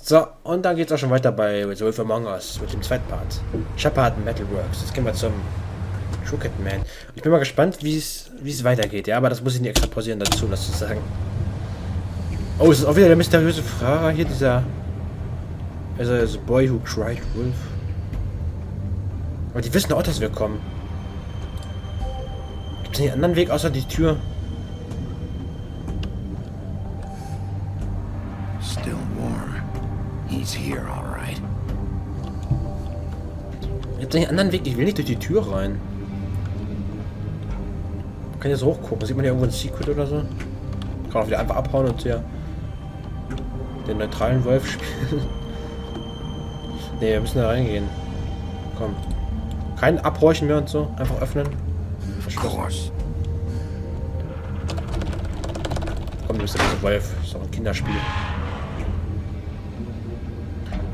So, und dann geht's auch schon weiter bei The Wolf Among Us mit dem zweiten Part. Shepard Metalworks. Jetzt gehen wir zum Crookedman. Ich bin mal gespannt, wie es weitergeht. Ja, aber das muss ich nicht extra pausieren dazu, das zu sagen. Oh, es ist auch wieder der mysteriöse Fahrer hier, dieser... Also, The Boy Who Cried Wolf. Aber die wissen auch, dass wir kommen. Gibt es einen anderen Weg außer die Tür? Still warm. He's here, all right. Gibt es einen anderen Weg? Ich will nicht durch die Tür rein. Man kann jetzt hochgucken. Sieht man hier irgendwo ein Secret oder so? Kann auch wieder einfach abhauen und hier den neutralen Wolf spielen. Ne, wir müssen da reingehen. Komm. Kein Abhorchen mehr und so. Einfach öffnen. Verschlossen. Komm, du bist der Wolf. Das ist doch ein Kinderspiel.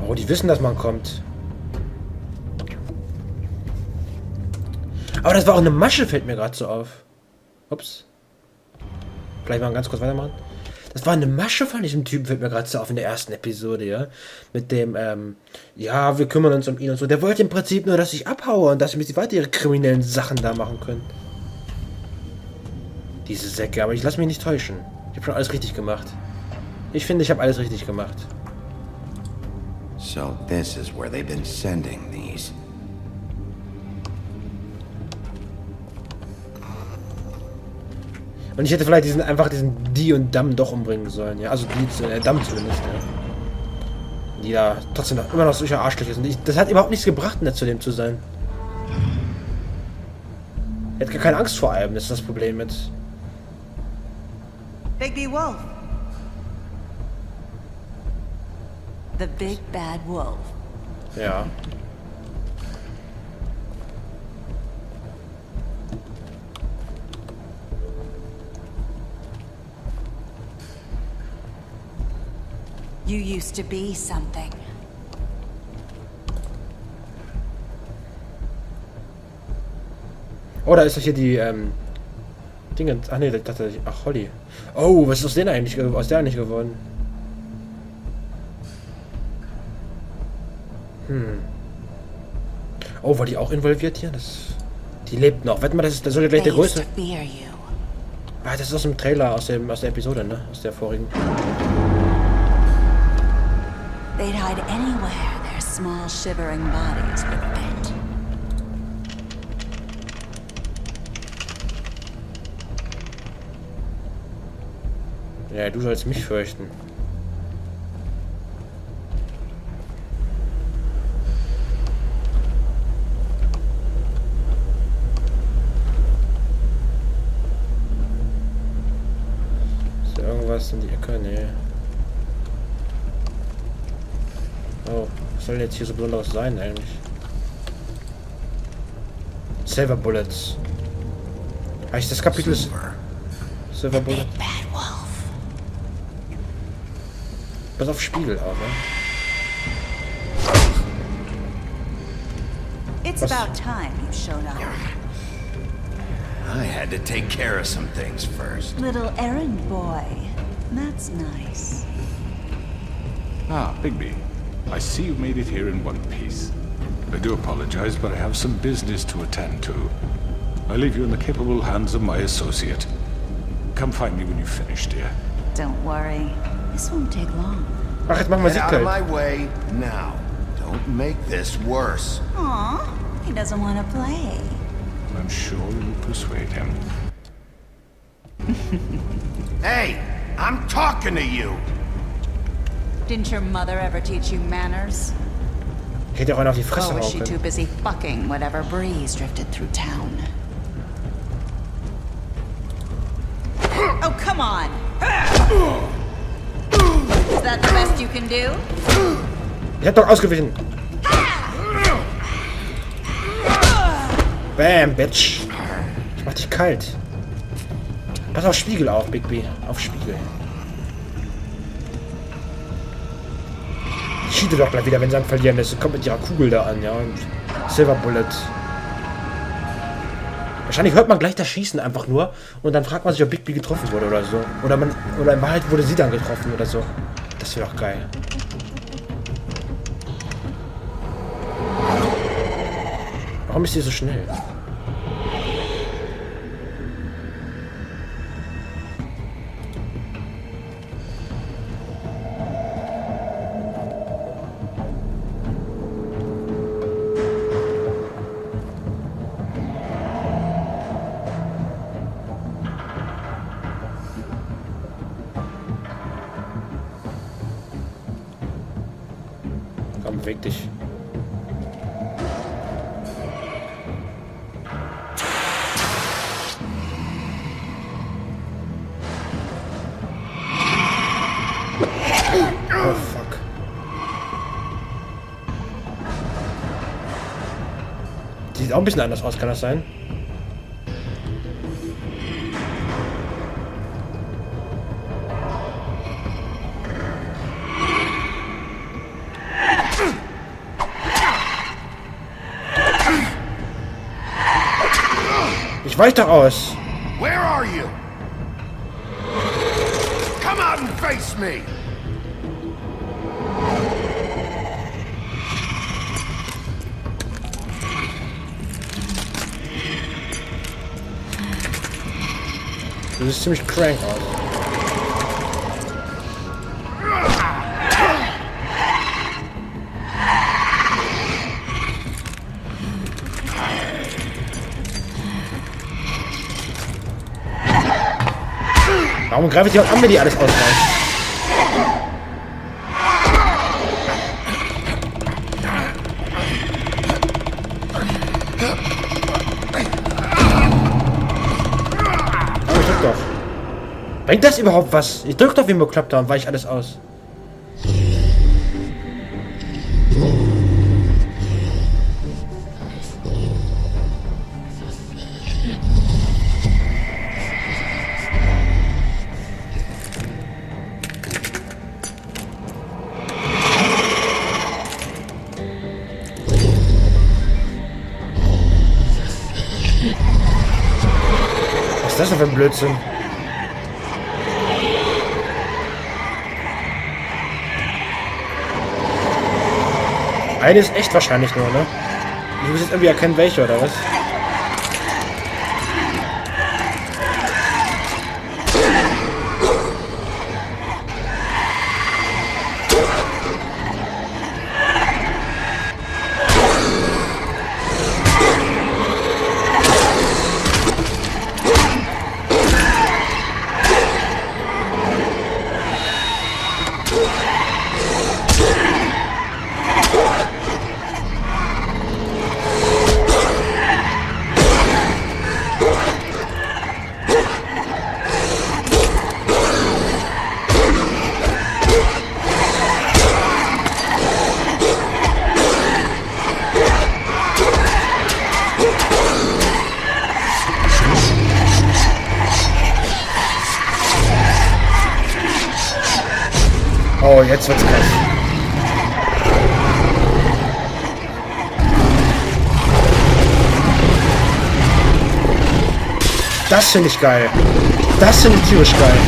Oh, die wissen, dass man kommt. Aber das war auch eine Masche, fällt mir gerade so auf. Ups. Vielleicht mal ganz kurz weitermachen. Das war eine Masche von diesem Typen, fällt mir gerade so auf in der ersten Episode, ja. Mit dem, ja, wir kümmern uns um ihn und so. Der wollte im Prinzip nur, dass ich abhaue und dass wir weiter ihre kriminellen Sachen da machen können. Diese Säcke, aber ich lasse mich nicht täuschen. Ich habe schon alles richtig gemacht. Ich finde, ich habe alles richtig gemacht. So this is where they've been sending these. Und ich hätte vielleicht diesen Die und Damm doch umbringen sollen, ja. Also Damm zumindest, ja. Die da trotzdem noch, immer noch solche Arschlöcher sind. Das hat überhaupt nichts gebracht, nett zu dem zu sein. Er hat gar keine Angst vor allem, das ist das Problem mit. Big Wolf. The Big Bad Wolf. Ja. You used to be something. Oh, da ist doch hier die, Dinge. Ach nee, ich dachte, ach, Holly. Oh, was ist aus der eigentlich geworden? Oh, war die auch involviert hier? Die lebt noch. Wette mal, das soll ja gleich der größte. Ah, das ist aus dem Trailer, aus der Episode, ne? Aus der vorigen. They'd hide anywhere their small shivering bodies would fit. Ja, du sollst mich fürchten. Ist da irgendwas in die Ecke? Nee. Oh, was soll denn jetzt hier so besonderes sein eigentlich? Silver Bullets. Heißt das Kapitel ist Silver Bullet? Pass auf Spiegel auch, ne? It's about time you showed up. I had to take care of some things first. Little errand boy. That's nice. Ah, Bigby. I see you made it here in one piece. I do apologize, but I have some business to attend to. I leave you in the capable hands of my associate. Come find me when you've finished, dear. Don't worry. This won't take long. Ach, jetzt machen wir Get out of Siegel. my way now. Don't make this worse. Aw, he doesn't want to play. I'm sure you'll persuade him. Hey, I'm talking to you. Didn't your mother ever teach you manners? Ich hätte auch einen auf die Or Fresse was she hauen too können. busy fucking whatever breeze drifted through town? Oh, come on! Is that the best you can do? Ich hab doch ausgewichen. Bam, Bitch. Ich mach dich kalt. Pass auf Spiegel auf, Bigby. Auf Spiegel. Ich schiede doch gleich wieder, wenn sie am Verlieren ist. Kommt mit ihrer Kugel da an, ja. Und Silver Bullet. Wahrscheinlich hört man gleich das Schießen einfach nur und dann fragt man sich, ob Bigby getroffen wurde oder so. Oder in Wahrheit wurde sie dann getroffen oder so. Das wäre doch geil. Warum ist die so schnell? Komm, beweg dich. Oh, fuck. Die sieht auch ein bisschen anders aus, kann das sein? Ich weich doch aus. Where are you? Come out and face me! Du siehst ziemlich crank aus. Warum greife ich die auch an, wenn die alles ausreißt? Aber ich drück doch. Bringt das überhaupt was? Ich drück doch wie ein Bekloppter und weich alles aus. Was ist das denn für ein Blödsinn? Eine ist echt wahrscheinlich nur, ne? Ich muss jetzt irgendwie erkennen, welche oder was? Oh, jetzt wird's krass. Das finde ich geil. Das finde ich tierisch geil.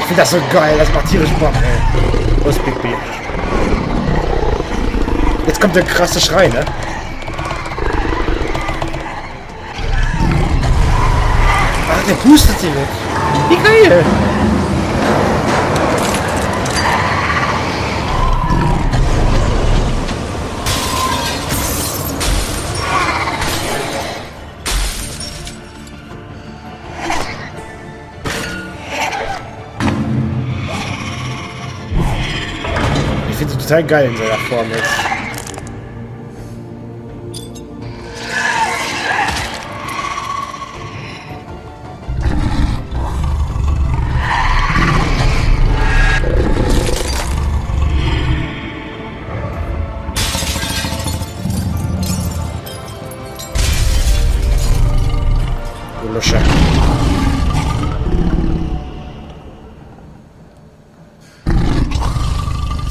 Ich finde das so geil, das macht tierisch Bock, ey. Wo ist Big B? Jetzt kommt der krasse Schrei, ne? Ach, der pustet sie weg. Wie geil! Ich finde sie total geil in seiner Form jetzt.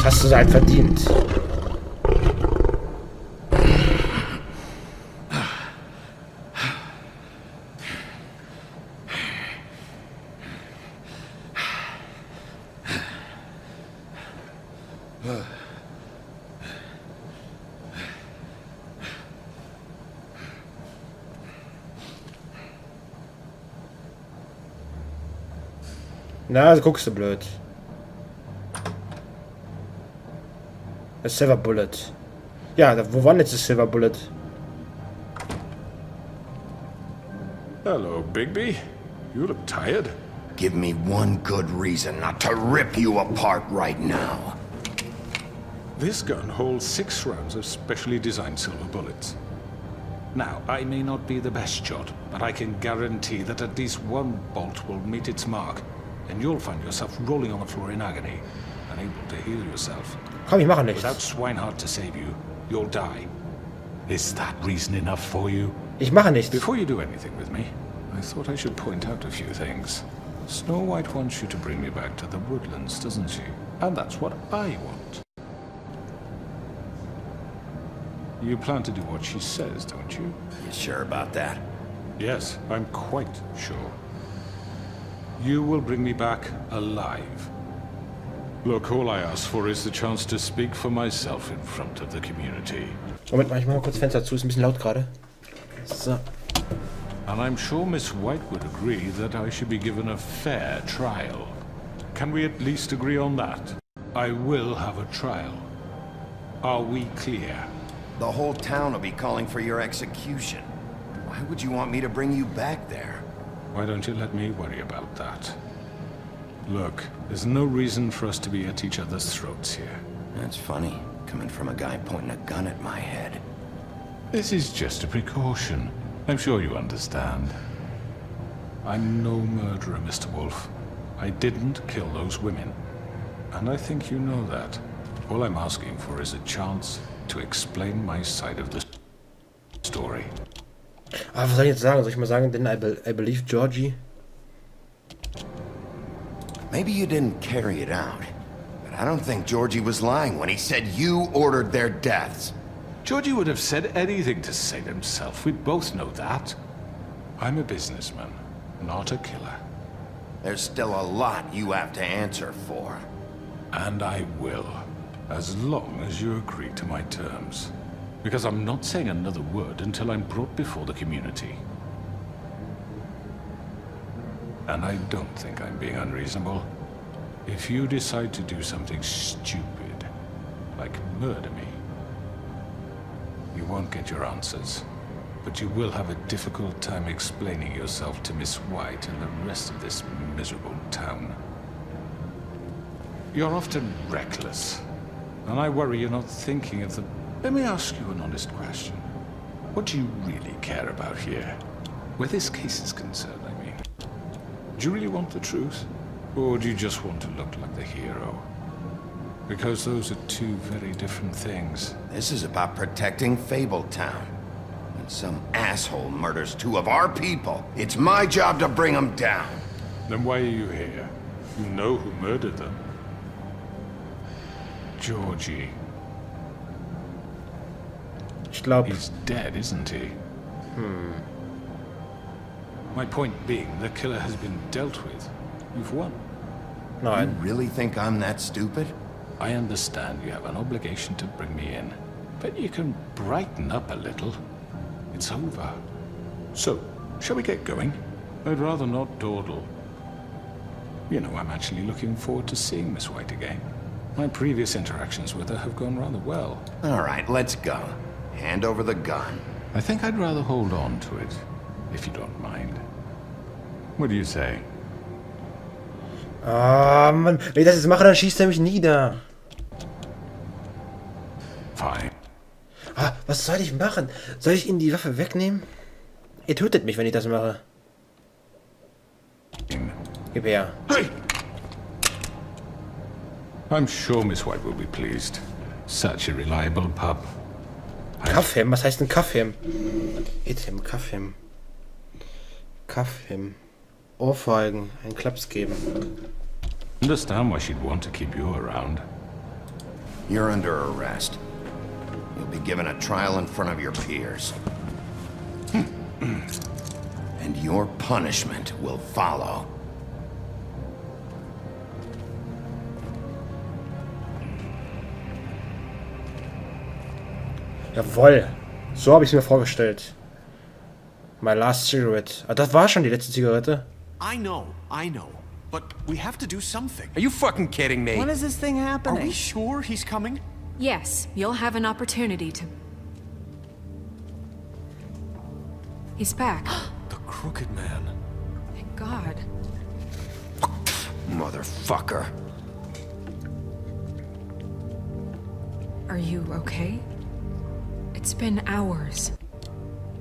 Hast du halt verdient. Na, also guckst du blöd. Das Silver Bullet. Ja, wo war denn jetzt das Silver Bullet? Hello, Bigby. You look tired. Give me one good reason not to rip you apart right now. This gun holds 6 rounds of specially designed silver bullets. Now, I may not be the best shot, but I can guarantee that at least one bolt will meet its mark, and you'll find yourself rolling on the floor in agony, unable to heal yourself. Komm, ich mache nichts. Without Swinehart to save you, you'll die. Is that reason enough for you? Ich mache nichts. Before you do anything with me, I thought I should point out a few things. Snow White wants you to bring me back to the woodlands, doesn't she? And that's what I want. You plan to do what she says, don't you? You sure about that? Yes, I'm quite sure. You will bring me back alive. Look, all I ask for is the chance to speak for myself in front of the community. Moment mal, ich mach mal kurz Fenster zu, ist ein bisschen laut gerade. So. And I'm sure Miss White would agree that I should be given a fair trial. Can we at least agree on that? I will have a trial. Are we clear? The whole town will be calling for your execution. Why would you want me to bring you back there? Why don't you let me worry about that? Look, there's no reason for us to be at each other's throats here. That's funny, coming from a guy pointing a gun at my head. This is just a precaution. I'm sure you understand. I'm no murderer, Mr. Wolf. I didn't kill those women. And I think you know that. All I'm asking for is a chance to explain my side of the story. Ah, was soll ich jetzt sagen? Soll ich mal sagen, denn I believe Georgie? Maybe you didn't carry it out, but I don't think Georgie was lying when he said you ordered their deaths. Georgie would have said anything to save himself. We both know that. I'm a businessman, not a killer. There's still a lot you have to answer for. And I will, as long as you agree to my terms. Because I'm not saying another word until I'm brought before the community. And I don't think I'm being unreasonable. If you decide to do something stupid, like murder me, you won't get your answers. But you will have a difficult time explaining yourself to Miss White and the rest of this miserable town. You're often reckless, and I worry you're not thinking of the... Let me ask you an honest question. What do you really care about here? Where this case is concerned, I mean. Do you really want the truth? Or do you just want to look like the hero? Because those are two very different things. This is about protecting Fabletown. When some asshole murders 2 of our people, it's my job to bring them down. Then why are you here? You know who murdered them. Georgie. Ich glaube. He's dead, isn't he? My point being, the killer has been dealt with. You've won. You Nein. really think I'm that stupid? I understand you have an obligation to bring me in, but you can brighten up a little. It's over. So, shall we get going? I'd rather not dawdle. You know, I'm actually looking forward to seeing Miss White again. My previous interactions with her have gone rather well. All right, let's go. Hand over the gun. I think I'd rather hold on to it, if you don't mind. What do you say? Ah, Mann. Wenn ich das jetzt mache, dann schießt er mich nieder. Fine. Ah, was soll ich machen? Soll ich ihm die Waffe wegnehmen? Ihr tötet mich, wenn ich das mache. Gib her. Hey! I'm sure Miss White will be pleased. Such a reliable pup. Kaffhem? Was heißt ein Kaffhem? Item, Kaffhem. Kaffhem. Ohrfeigen. Einen Klaps geben. Understand why she'd want to keep you around. You're under arrest. You'll be given a trial in front of your peers. And your punishment will follow. Jawohl. So habe ich es mir vorgestellt. My last cigarette. Ah, das war schon die letzte Zigarette. I know. But we have to do something. Are you fucking kidding me? When is this thing Are happening? we sure he's coming? Yes, you'll have an opportunity to... He's back. The Crooked Man. Thank God. Motherfucker. Are you okay? It's been hours.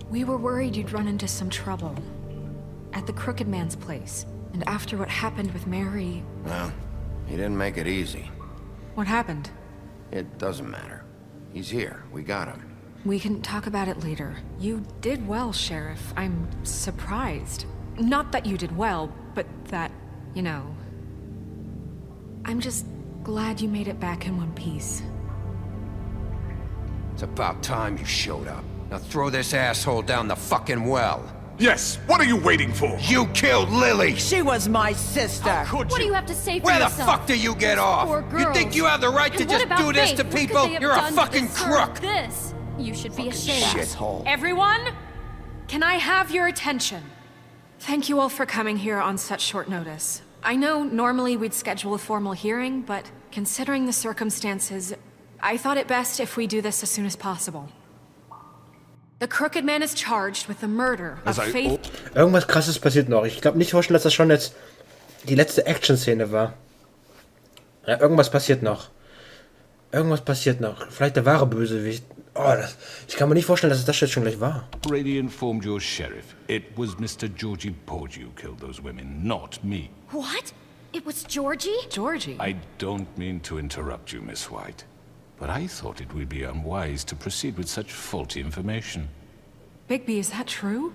We were worried you'd run into some trouble. At the Crooked Man's place. And after what happened with Mary... Well, he didn't make it easy. What happened? It doesn't matter. He's here. We got him. We can talk about it later. You did well, Sheriff. I'm surprised. Not that you did well, but that, you know... I'm just glad you made it back in one piece. It's about time you showed up. Now throw this asshole down the fucking well. Yes, what are you waiting for? You killed Lily! She was my sister. Could What do you? you have to say for Where the yourself? fuck do you get off? Poor You think girls. you have the right to And just what about do this Faith? to What could people? they have You're a done to fucking deserve crook! This. You should be ashamed. Shithole. Everyone, can I have your attention? Thank you all for coming here on such short notice. I know normally we'd schedule a formal hearing, but considering the circumstances, I thought it best if we do this as soon as possible. The Crooked Man is charged with the murder of Faith... Irgendwas Krasses passiert noch. Ich glaube nicht vorstellen, dass das schon jetzt die letzte Action-Szene war. Ja, irgendwas passiert noch. Irgendwas passiert noch. Vielleicht der wahre Bösewicht. Oh, ich kann mir nicht vorstellen, dass es das jetzt schon gleich war. Already informed your sheriff. It was Mr. Georgie Porgy who killed those women, not me. What? It was Georgie? Georgie? I don't mean to interrupt you, Miss White, but I thought it would be unwise to proceed with such faulty information. Bigby, is that true?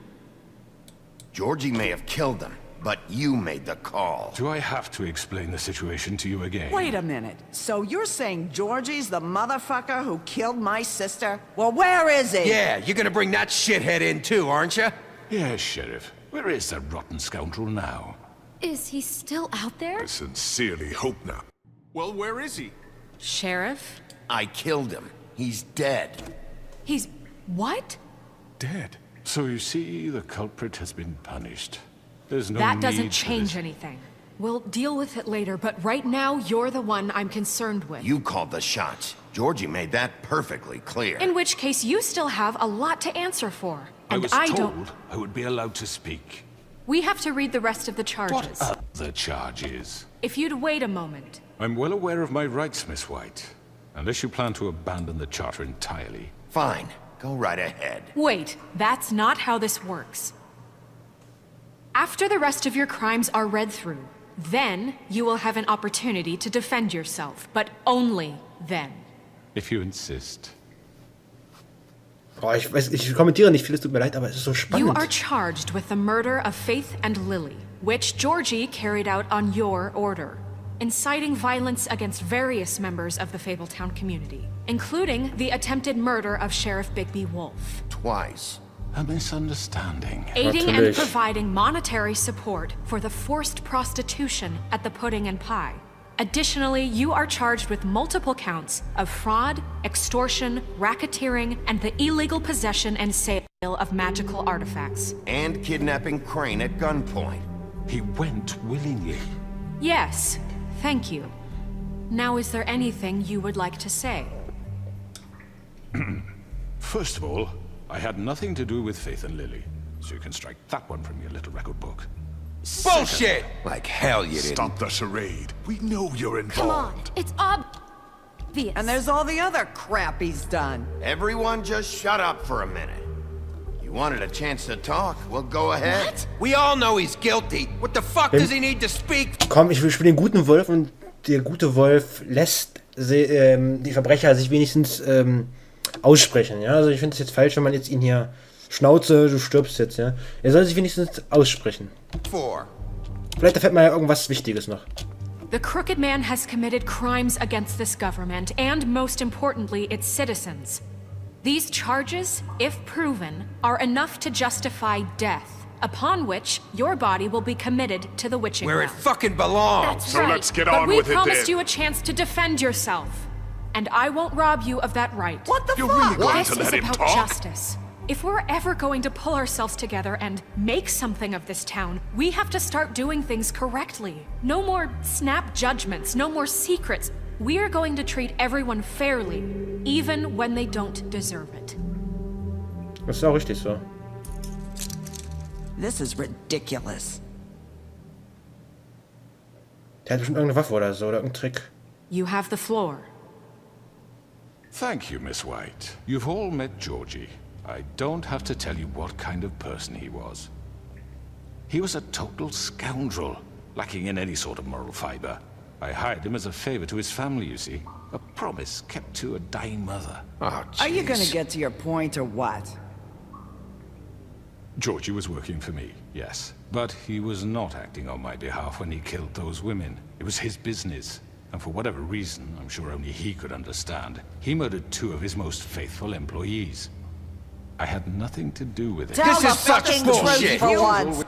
Georgie may have killed them, but you made the call. Do I have to explain the situation to you again? Wait a minute. So you're saying Georgie's the motherfucker who killed my sister? Well, where is he? Yeah, you're gonna bring that shithead in too, aren't you? Yes, Sheriff. Where is that rotten scoundrel now? Is he still out there? I sincerely hope not. Well, where is he? Sheriff? I killed him. He's dead. He's... what? Dead. So you see, the culprit has been punished. There's no That need doesn't for change this. anything. We'll deal with it later, but right now, you're the one I'm concerned with. You called the shots. Georgie made that perfectly clear. In which case, you still have a lot to answer for. I And was I told don't... I would be allowed to speak. We have to read the rest of the What charges. other charges? If you'd wait a moment. I'm well aware of my rights, Miss White. Unless you plan to abandon the charter entirely. Fine. Go right ahead. Wait, that's not how this works. After the rest of your crimes are read through, then you will have an opportunity to defend yourself, but only then. If you insist. Oh, ich kommentiere nicht viel, es tut mir leid, aber es ist so You are spannend. charged with the murder of Faith and Lily, which Georgie carried out on your order, inciting violence against various members of the Fabletown community, including the attempted murder of Sheriff Bigby Wolf, Twice. A misunderstanding. aiding and Natürlich. providing monetary support for the forced prostitution at the Pudding and Pie. Additionally, you are charged with multiple counts of fraud, extortion, racketeering, and the illegal possession and sale of magical artifacts. And kidnapping Crane at gunpoint. He went willingly. Yes, thank you. Now, is there anything you would like to say? First of all, I had nothing to do with Faith and Lily, so you can strike that one from your little record book. Bullshit! Like hell you didn't. Stop the charade. We know you're Come on. involved. It's obvious. And there's all the other crap he's done. Everyone just shut up for a minute. You wanted a chance to talk? Well, go ahead. What? We all know he's guilty. What the fuck does he need to speak? Komm, ich will spielen den guten Wolf und der gute Wolf lässt die Verbrecher sich wenigstens aussprechen. Ja? Also ich finde es jetzt falsch, wenn man jetzt ihn hier Schnauze, du stirbst jetzt. Ja? Er soll sich wenigstens aussprechen. Four. Vielleicht erfährt man ja irgendwas Wichtiges noch. The Crooked Man has committed crimes against this government and, most importantly, its citizens. These charges, if proven, are enough to justify death, upon which your body will be committed to the witching Where it well. fucking belongs! That's So right. let's get but on we with it promised then. you a chance to defend yourself. And I won't rob you of that right. What the You're fuck? really going This to is let him about talk? justice. If we're ever going to pull ourselves together and make something of this town, we have to start doing things correctly. No more snap judgments, no more secrets. We're going to treat everyone fairly, even when they don't deserve it. Das ist auch richtig so. This is ridiculous. Der hat bestimmt irgendeine Waffe oder so, oder irgendeinen Trick. You have the floor. Thank you, Miss White. You've all met Georgie. I don't have to tell you what kind of person he was. He was a total scoundrel, lacking in any sort of moral fiber. I hired him as a favor to his family, you see. A promise kept to a dying mother. Oh, Are you gonna jeez. get to your point or what? Georgie was working for me, yes. But he was not acting on my behalf when he killed those women. It was his business. And for whatever reason, I'm sure only he could understand, he murdered 2 of his most faithful employees. I had nothing to do with it. Tell This the is such fucking bullshit. truth for once.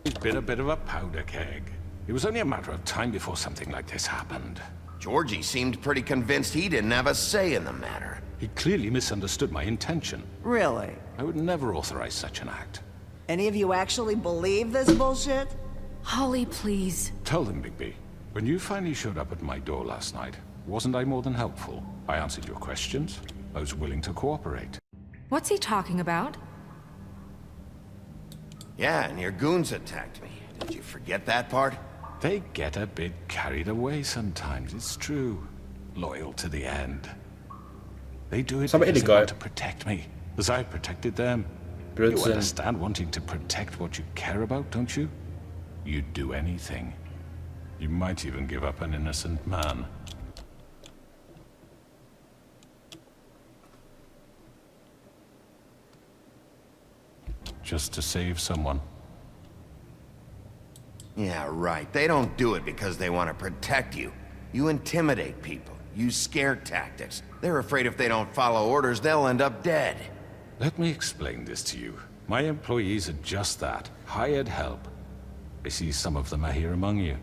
He's been a bit of a powder keg. It was only a matter of time before something like this happened. Georgie seemed pretty convinced he didn't have a say in the matter. He clearly misunderstood my intention. Really? I would never authorize such an act. Any of you actually believe this bullshit? Holly, please. Tell them, Bigby, when you finally showed up at my door last night, wasn't I more than helpful? I answered your questions. I was willing to cooperate. What's he talking about? Yeah, and your goons attacked me. Did you forget that part? They get a bit carried away sometimes, it's true. Loyal to the end. They do it Some because they illegal. want to protect me, as I protected them. You Blödsinn. understand wanting to protect what you care about, don't you? You'd do anything. You might even give up an innocent man. Just to save someone. Yeah, right. They don't do it because they want to protect you. You intimidate people, use scare tactics. They're afraid if they don't follow orders, they'll end up dead. Let me explain this to you. My employees are just that, hired help. I see some of them are here among you.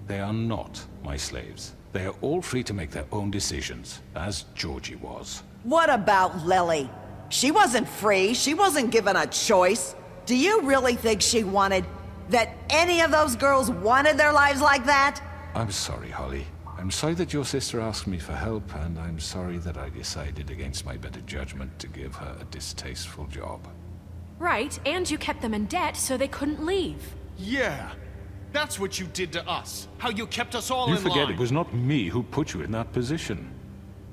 They are not my slaves. They are all free to make their own decisions, as Georgie was. What about Lily? She wasn't free. She wasn't given a choice. Do you really think she wanted... that any of those girls wanted their lives like that? I'm sorry, Holly. I'm sorry that your sister asked me for help, and I'm sorry that I decided against my better judgment to give her a distasteful job. Right, and you kept them in debt so they couldn't leave. Yeah. That's what you did to us. How you kept us all You in forget line. it was not me who put you in that position.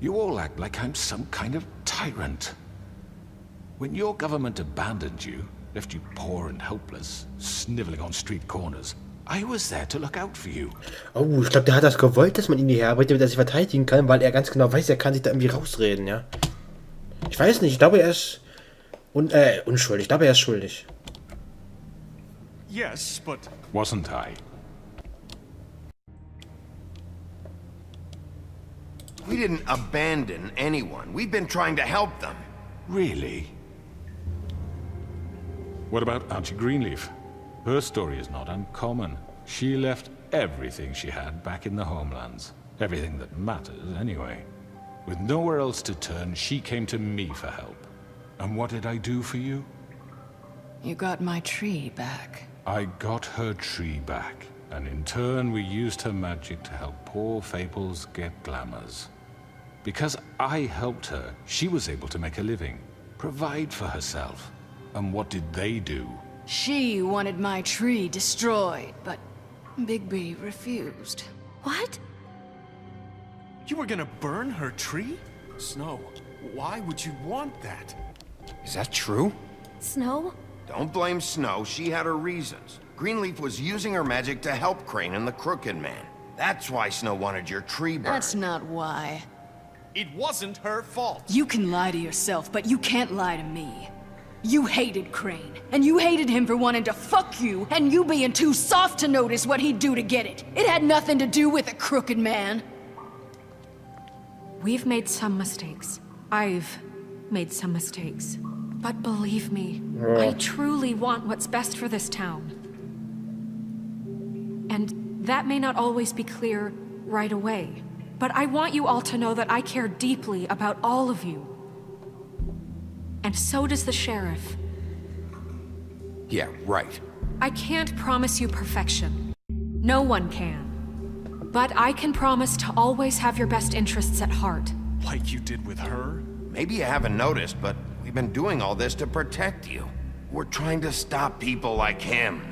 You all act like I'm some kind of tyrant. When your government abandoned you, left you poor and helpless, sniveling on street corners, I was there to look out for you. Oh, ich glaube, der hat das gewollt, dass man ihn hierher bringt, damit er sich verteidigen kann, weil er ganz genau weiß, er kann sich da irgendwie rausreden, ja. Ich weiß nicht, ich glaube, er ist unschuldig. Ich glaube, er ist schuldig. Yes, but... Wasn't I? We didn't abandon anyone. We've been trying to help them. Really? What about Auntie Greenleaf? Her story is not uncommon. She left everything she had back in the homelands. Everything that matters, anyway. With nowhere else to turn, she came to me for help. And what did I do for you? You got my tree back. I got her tree back. And in turn, we used her magic to help poor Fables get glamours. Because I helped her, she was able to make a living, provide for herself. And what did they do? She wanted my tree destroyed, but Bigby refused. What? You were gonna burn her tree? Snow, why would you want that? Is that true? Snow? Don't blame Snow. She had her reasons. Greenleaf was using her magic to help Crane and the Crooked Man. That's why Snow wanted your tree burned. That's not why. It wasn't her fault. You can lie to yourself, but you can't lie to me. You hated Crane, and you hated him for wanting to fuck you, and you being too soft to notice what he'd do to get it. It had nothing to do with a crooked man. We've made some mistakes. I've made some mistakes. But believe me, I truly want what's best for this town. And that may not always be clear right away. But I want you all to know that I care deeply about all of you. And so does the sheriff. Yeah, right. I can't promise you perfection. No one can. But I can promise to always have your best interests at heart. Like you did with her? Maybe you haven't noticed, but we've been doing all this to protect you. We're trying to stop people like him.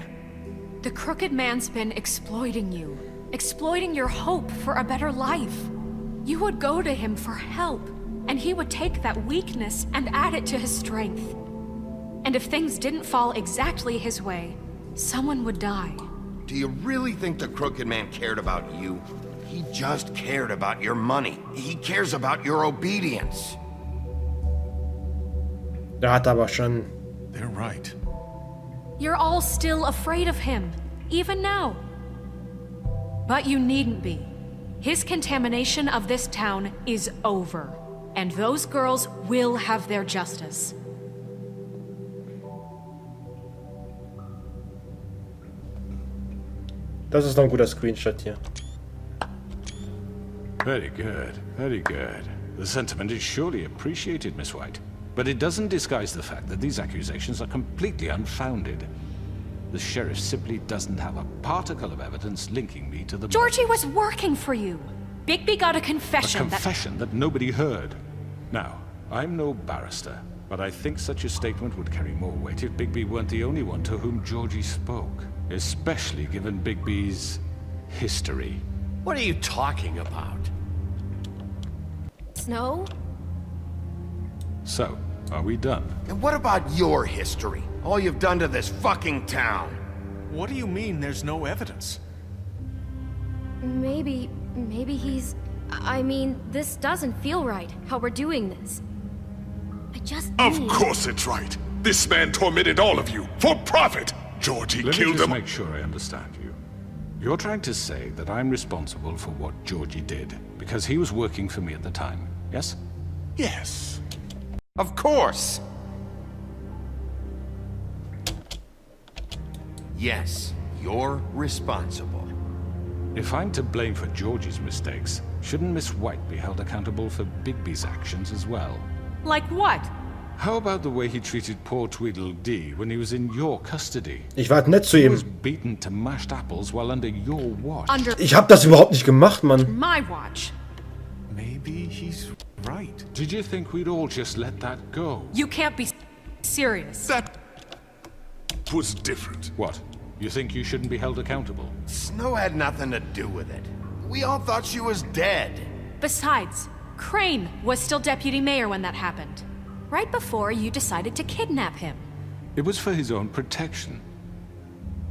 The crooked man's been exploiting you. Exploiting your hope for a better life. You would go to him for help, and he would take that weakness and add it to his strength. And if things didn't fall exactly his way, someone would die. Do you really think the crooked man cared about you? He just cared about your money. He cares about your obedience. Der hat aber schon... They're right. You're all still afraid of him, even now. But you needn't be. His contamination of this town is over, and those girls will have their justice. Das ist noch ein guter Screenshot hier. Very good, very good. The sentiment is surely appreciated, Miss White. But it doesn't disguise the fact that these accusations are completely unfounded. The sheriff simply doesn't have a particle of evidence linking me to the... Georgie was working for you. Bigby got a confession. A confession that nobody heard. Now, I'm no barrister, but I think such a statement would carry more weight if Bigby weren't the only one to whom Georgie spoke. Especially given Bigby's history. What are you talking about? Snow? So, are we done? And what about your history? All you've done to this fucking town? What do you mean there's no evidence? Maybe he's... I mean, this doesn't feel right, how we're doing this. I just Of need... course it's right. This man tormented all of you, for profit. Georgie Let me killed just them. make sure I understand you. You're trying to say that I'm responsible for what Georgie did, because he was working for me at the time, yes? Yes. Of course! Yes, you're responsible. If I'm to blame for Georgie's mistakes, shouldn't Miss White be held accountable for Bigby's actions as well? Like what? How about the way he treated poor Tweedledee when he was in your custody? Ich war nett zu He ihm. was beaten to mashed apples while under your watch. Under Ich hab das überhaupt nicht gemacht, Mann. my watch. Maybe he's right. Did you think we'd all just let that go? You can't be serious. That was different. What? You think you shouldn't be held accountable? Snow had nothing to do with it. We all thought she was dead. Besides, Crane was still deputy mayor when that happened. Right before you decided to kidnap him. It was for his own protection.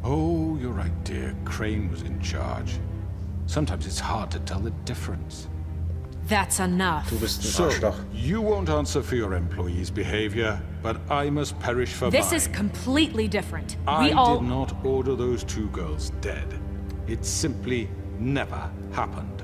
Oh, you're right, dear. Crane was in charge. Sometimes it's hard to tell the difference. That's enough. Du bist ein So, Arschloch. you won't answer for your employees' behavior, but I must perish for This mine. is completely different. I We all... did not order those two girls dead. It simply never happened.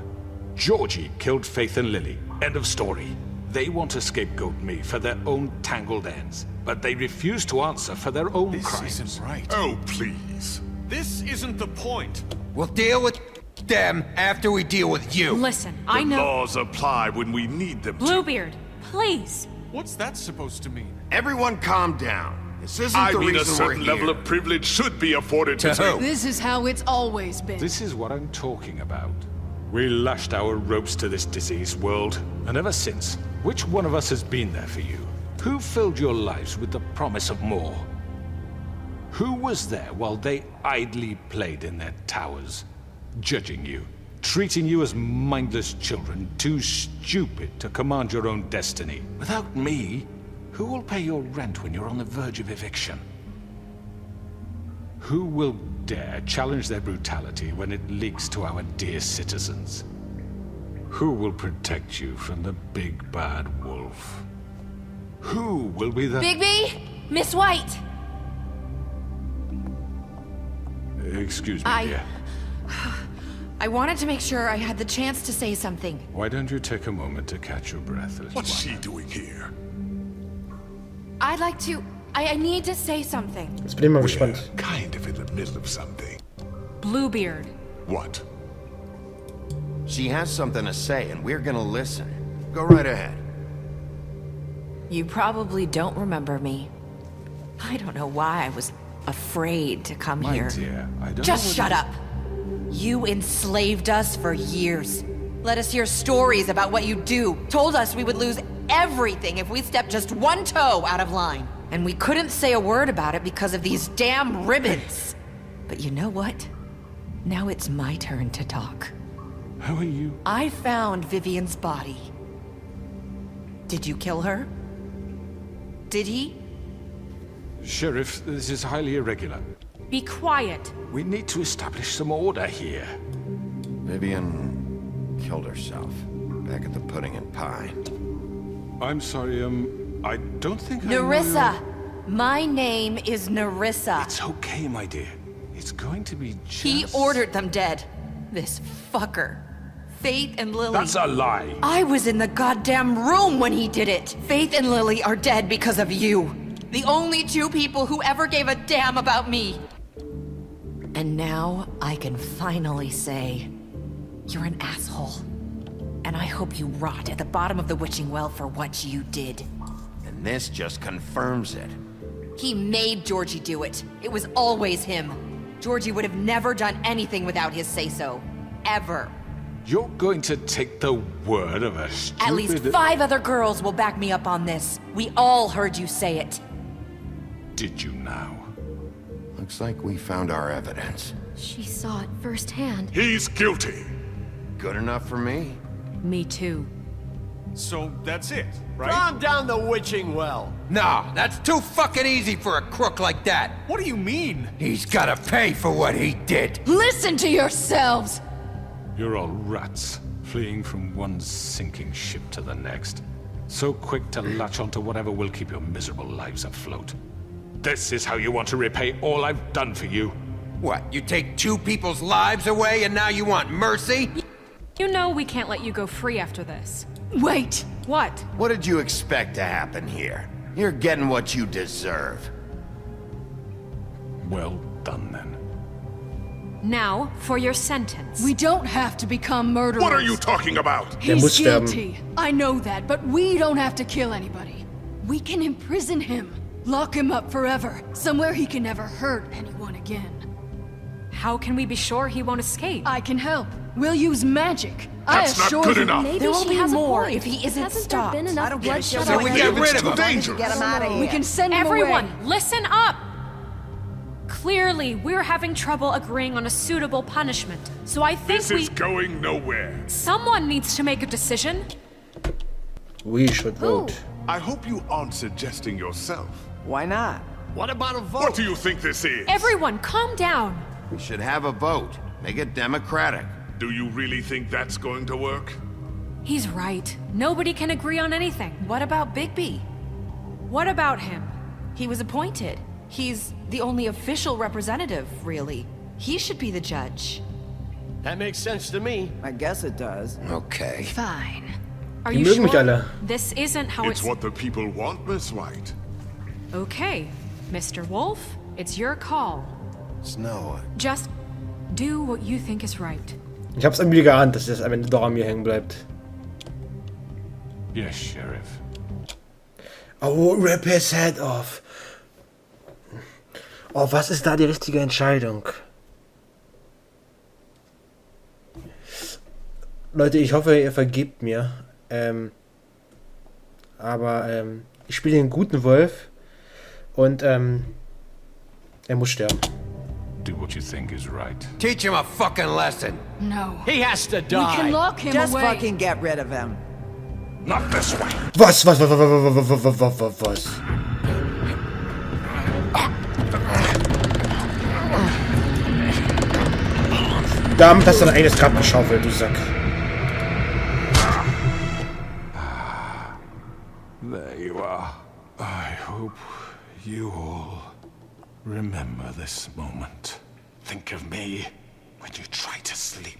Georgie killed Faith and Lily. End of story. They want to scapegoat me for their own tangled ends, but they refuse to answer for their own This crimes. isn't right. Oh, please. This isn't the point. We'll deal with them after we deal with you. Listen, I The know... laws apply when we need them to. Bluebeard, please. What's that supposed to mean? Everyone calm down. This isn't I the mean, a reason we're certain here. level of privilege should be afforded To to who? This is how it's always been. This is what I'm talking about. We lashed our ropes to this diseased world, and ever since, which one of us has been there for you? Who filled your lives with the promise of more? Who was there while they idly played in their towers, judging you, treating you as mindless children, too stupid to command your own destiny? Without me, who will pay your rent when you're on the verge of eviction? Who will dare challenge their brutality when it leaks to our dear citizens? Who will protect you from the big bad wolf? Who will be the... Bigby? Miss White! Excuse me, dear. I wanted to make sure I had the chance to say something. Why don't you take a moment to catch your breath? What's she doing here? I'd like to... I need to say something. Jetzt bin ich mal gespannt. Kind of in the middle of something. Bluebeard. What? She has something to say, and we're gonna listen. Go right ahead. You probably don't remember me. I don't know why I was afraid to come My here. dear, I don't Just know shut up! You enslaved us for years. Let us hear stories about what you do. Told us we would lose everything if we stepped just one toe out of line. And we couldn't say a word about it because of these damn ribbons. But you know what? Now it's my turn to talk. How are you? I found Vivian's body. Did you kill her? Did he? Sheriff, this is highly irregular. Be quiet. We need to establish some order here. Vivian killed herself back at the Pudding and Pie. I'm sorry, I don't think I know Nerissa! your- My name is Nerissa. It's okay, my dear. It's going to be just... He ordered them dead. This fucker. Faith and Lily. That's a lie. I was in the goddamn room when he did it. Faith and Lily are dead because of you. The only two people who ever gave a damn about me. And now I can finally say, you're an asshole. And I hope you rot at the bottom of the witching well for what you did. And this just confirms it. He made Georgie do it. It was always him. Georgie would have never done anything without his say-so. Ever. You're going to take the word of a stupid... At least 5 other girls will back me up on this. We all heard you say it. Did you now? Looks like we found our evidence. She saw it firsthand. He's guilty. Good enough for me? Me too. So that's it, right? Calm down the witching well. No, that's too fucking easy for a crook like that. What do you mean? He's gotta pay for what he did. Listen to yourselves! You're all rats, fleeing from one sinking ship to the next. So quick to latch onto whatever will keep your miserable lives afloat. This is how you want to repay all I've done for you? What, you take 2 people's lives away and now you want mercy? You know we can't let you go free after this. Wait! What? What did you expect to happen here? You're getting what you deserve. Well done, then. Now, for your sentence. We don't have to become murderers. What are you talking about? He's muss sterben. guilty. I know that, but we don't have to kill anybody. We can imprison him. Lock him up forever. Somewhere he can never hurt anyone again. How can we be sure he won't escape? I can help. We'll use magic. That's I not assure good you. enough. Maybe There will she be has more a point. if he isn't Hasn't stopped. there been enough I don't give a bloodshed shit So we already? get rid of him. Why don't you get him out of here? We can send him Everyone, away. listen up! Clearly, we're having trouble agreeing on a suitable punishment. So I think This is going nowhere. someone needs to make a decision. We should vote. I hope you aren't suggesting yourself. Why not? What about a vote? What do you think this is? Everyone, calm down. We should have a vote. Make it democratic. Do you really think that's going to work? He's right. Nobody can agree on anything. What about Bigby? What about him? He was appointed. He's the only official representative, really. He should be the judge. That makes sense to me. I guess it does. Okay. Fine. Are Die you mögen mich sure? alle. This isn't how It's what the people want, Miss White. Okay, Mr. Wolf, it's your call. Snow. Just do what you think is right. Ich hab's irgendwie geahnt, dass das am Ende doch an mir hängen bleibt. Yes, Sheriff. Oh, rip his head off. Oh, was ist da die richtige Entscheidung? Leute, ich hoffe, ihr vergebt mir. Aber ich spiele den guten Wolf und er muss sterben. Do what you think is right. Teach him a fucking lesson. No. He has to We can die. lock him Just away. fucking get rid of him. Not this way. Was? Verdammt, hast du dein eigenes Grab geschaufelt, du Sack. There you are. I hope You all remember this moment. Think of me when you try to sleep.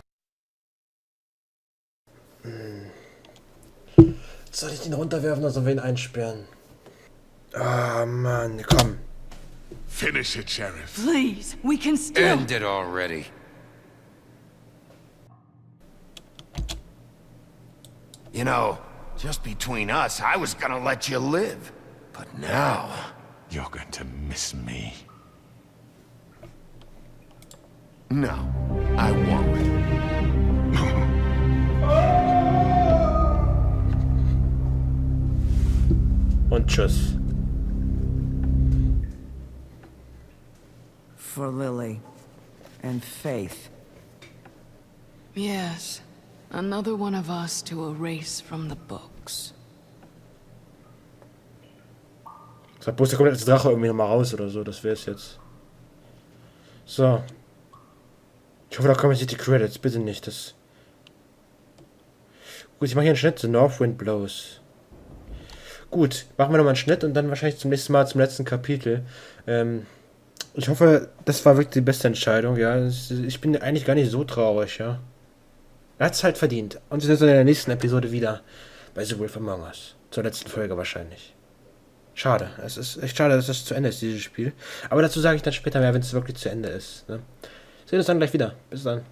Soll ich ihn runterwerfen oder sollen wir ihn einsperren? Ah, Mann, komm. Finish it, Sheriff. Please, we can still... End it already. You know, just between us, I was gonna let you live. But now... You're going to miss me. No, I won't. Und tschüss. For Lily. And Faith. Yes. Another one of us to erase from the books. Sagt bloß, der kommt als Drache irgendwie nochmal raus oder so. Das wär's jetzt. So. Ich hoffe, da kommen jetzt nicht die Credits. Bitte nicht. Das. Gut, ich mache hier einen Schnitt. The North Wind Blows. Gut, machen wir nochmal einen Schnitt und dann wahrscheinlich zum nächsten Mal zum letzten Kapitel. Ich hoffe, das war wirklich die beste Entscheidung, ja. Ich bin eigentlich gar nicht so traurig, ja. Er hat es halt verdient. Und wir sehen uns in der nächsten Episode wieder bei The Wolf Among Us. Zur letzten Folge wahrscheinlich. Schade. Es ist echt schade, dass es zu Ende ist, dieses Spiel. Aber dazu sage ich dann später mehr, wenn es wirklich zu Ende ist. Ne? Sehen uns dann gleich wieder. Bis dann.